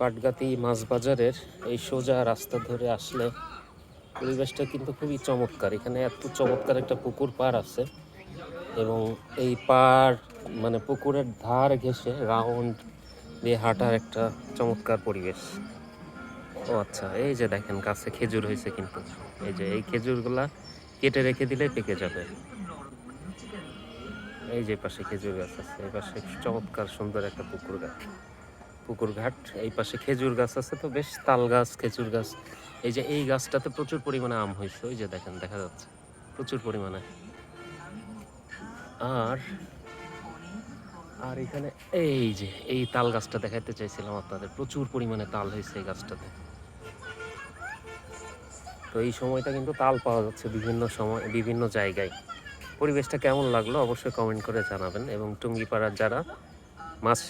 পাটগাতি মাছ বাজারের এই সোজা রাস্তা ধরে আসলে পরিবেশটা কিন্তু খুবই চমৎকার। এখানে এত চমৎকার একটা পুকুর পাড় আছে এবং এই পাড় মানে পুকুরের ধার ঘেঁষে রাউন্ড দিয়ে হাঁটার একটা চমৎকার পরিবেশ। ও আচ্ছা, এই যে দেখেন গাছে খেজুর হয়েছে, কিন্তু এই যে এই খেজুরগুলা কেটে রেখে দিলে পেকে যাবে। এই যে পাশে খেজুর গাছ আছে, এই পাশে চমৎকার সুন্দর একটা পুকুর ঘাট, এই পাশে খেজুর গাছ আছে, তো বেশ তাল গাছ, খেজুর গাছ। এই যে এই গাছটাতে প্রচুর পরিমাণে আম হয়েছে, ওই যে দেখেন দেখা যাচ্ছে প্রচুর পরিমাণে। আর আর এখানে এই যে এই তাল গাছটা দেখাইতে চাইছিলাম আপনাদের, প্রচুর পরিমাণে তাল হয়েছে এই গাছটাতে। তো এই সময়টা কিন্তু তাল পাওয়া যাচ্ছে বিভিন্ন সময় বিভিন্ন জায়গায়। পরিবেশটা কেমন লাগলো অবশ্যই কমেন্ট করে জানাবেন, এবং টুঙ্গিপাড়ার যারা মাছ